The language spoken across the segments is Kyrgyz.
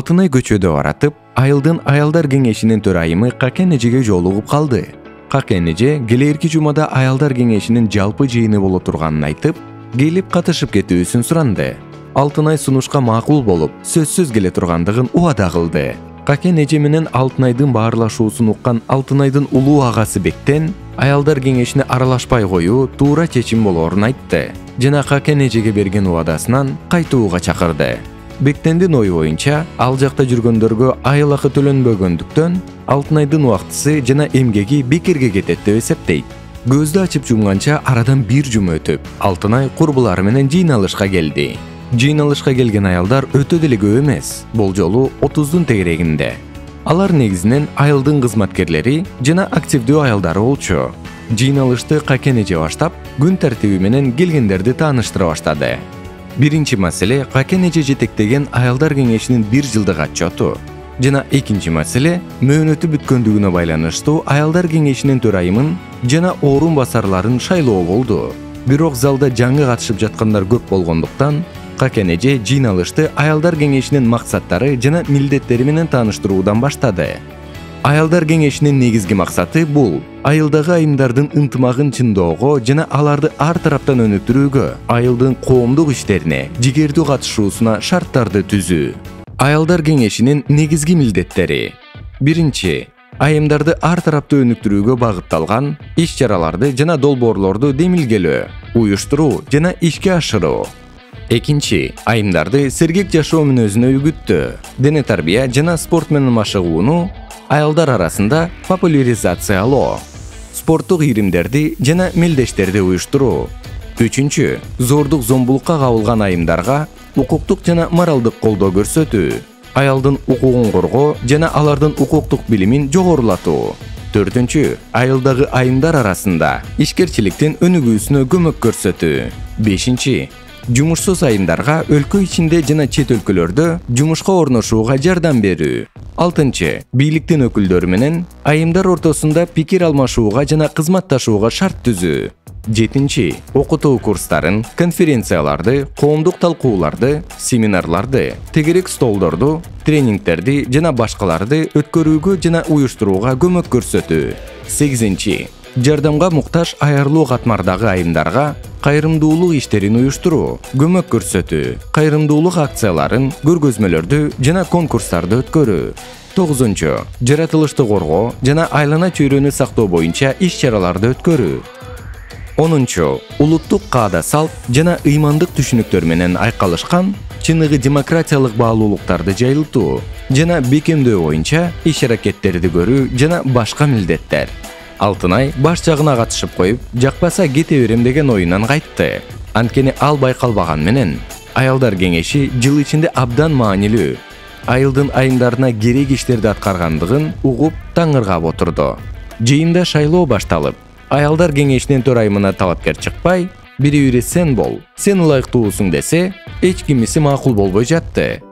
Алтынай көчөдө баратып, Айылдын аялдар кеңешинин төрайымы Какен эжеге жолугуп калды. Какен эже келерки жумада аялдар кеңешинин жалпы жыйыны боло турганын айтып, келип катышып кетүүсүн суранды. Алтынай сунушка макул болуп, сөзсүз келе тургандыгын убада кылды. Какен эже менен Алтынайдын баарлашуусун уккан Алтынайдын улуу агасы Бектен аялдар кеңешине аралашпай коюу туура чечим болоорун айтты жана Какен эжеге берген убадасынан кайтууга чакырды. Бектендин ою боюнча, ал жакта жүргөндөргө айыл акы төлөнбөгөндүктөн Алтынайдын убактысы жана эмгеги бекерге кетет деп эсептейт. Көздү ачып жумганча арадан бир жума өтүп, Алтынай курбулары менен жыйналышка келди. Жыйналышка келген аялдар өтө деле көп эмес, бул жолу 30дун тегерегинде. Алар негизинен айылдын кызматкерлери жана активдүү аялдары болчу. Жыйналышты Какен эже баштап, күн тартиби менен келгендерди тааныштыра баштады. Биринчи маселе Какен эже жетектеген аялдар кеңешинин 1 жылдык отчету. Жана экинчи маселе мөөнөтү бүткөндүгүнө байланыштуу аялдар кеңешинин төрайымын жана орун басарларын шайлоо болду. Бирок залда жаңы катышып жаткандар көп болгондуктан, Какен эже жыйналышты аялдар кеңешинин максаттары жана милдеттери менен тааныштыруудан баштады. Аялдар кеңешинин негизги максаты бул айылдагы айымдардын ынтымагын чыңдоого жана аларды ар тараптан өнүктүрүүгө, айылдын коомдук иштерине жигердүү катышуусуна шарттарды түзүү. Аялдар кеңешинин негизги милдеттери: биринчи, айымдарды ар тараптуу өнүктүрүүгө багытталган иш-чараларды жана долбоорлорду демилгелөө, уюштуруу жана ишке ашыруу. Экинчи, айымдарды сергек жашоо мүнөзүнө үгүттөө, дене тарбия жана спорт менен машыгууну аялдар арасында популяризациялоо, спорттук ийримдерди жана мелдештерди уюштуруу. Үчүнчү, зордук зомбулукка кабылган айымдарга укуктук жана моралдык колдоо көрсөтүү, аялдын укугун коргоо жана алардын укуктук билимин жогорулатуу. Төртүнчү, айылдагы айымдар арасында ишкерчиликтин өнүгүүсүнө көмөк көрсөтүү. Бешинчи, жумушсуз айымдарга өлкө ичинде жана чет өлкөлөрдө жумушка орношууга жардам берүү. Алтынчы, бийликтин өкүлдөрү менен айымдар ортосунда пикир алмашууга жана кызматташууга шарт түзүү. Жетинчи, окутуу курстарын, конференцияларды, коомдук талкууларды, семинарларды, тегерек столдорду, тренингтерди жана башкаларды өткөрүүгө жана уюштурууга көмөк көрсөтүү. Сегизинчи, жардамга муктаж аярлуу катмардагы айымдарга кайрымдуулук иштерин уюштуруу, көмөк көрсөтүү, кайрымдуулук акцияларын, көргөзмөлөрдү жана конкурстарды өткөрүү. Тогузунчу, жаратылышты коргоо жана айлана чөйрөнү сактоо боюнча иш-чараларды өткөрүү. Онунчу, улуттук каада салт жана ыймандык түшүнүктөр менен айкалышкан чыныгы демократиялык баалуулуктарды жайылтуу жана бекемдөө боюнча иш-аракеттерди көрүү жана башка милдеттер. Алтынай баш жагына катышып коюп, жакпаса кете берем деген оюнан кайтты. Анткени ал байкалбаган менен аялдар кеңеши жыл ичинде абдан маанилүү, айылдын айымдарына керек иштерди аткаргандыгын угуп таңыргап отурду. Жыйында шайлоо башталып, аялдар кеңешинин төрайымына талапкер чыкпай, бири-бири сен бол, сен ылайыктуусуң десе, эч кимиси макул болбой жатты.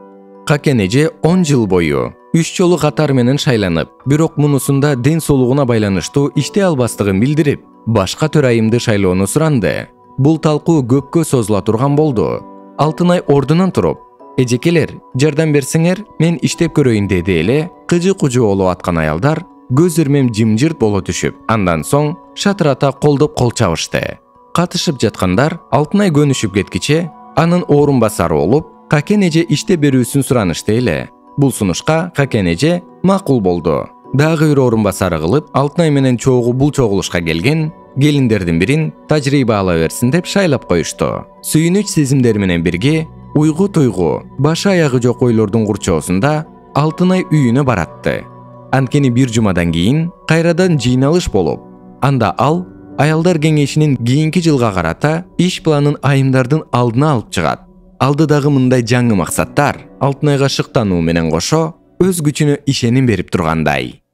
Какен эже 10 жыл бою 3 жолу катар менен шайланып, бирок мунусунда ден соолугуна байланыштуу иштей албастыгын билдирип, башка төрайымды шайлоону суранды. Бул талкуу көпкө созула турган болду. Алтынай ордунан туруп, эжекелер, жардам берсеңер, мен иштеп көрөйүн деди эле, кыжы-кужу болуп аткан аялдар көз ирмем жымжырт боло түшүп, андан соң шатырата колдоп кол чабышты. Катышып жаткандар Алтынай көнүшүп кеткиче, анын орун басары болуп, Какен эже иштеп берүүсүн суранышты эле. Бул сунушка Какен эже макул болду. Дагы бир орун басары кылып, Алтынай менен чогуу бул чогулушка келген келиндердин бирин тажрыйба ала берсин деп шайлап коюшту. Сүйүнүч сезимдери менен бирге уйгу-туйгу, башы аягы жок ойлордун курчоосунда Алтынай үйүнө баратты. Анткени бир жумадан кийин кайрадан жыйналыш болуп, анда ал аялдар кеңешинин кийинки жылга карата иш планын айымдардын алдына алып чыгат. Алдыдагы мындай жаңы максаттар Алтынайга шыктануу менен кошо өз күчүнө ишеним берип тургандай.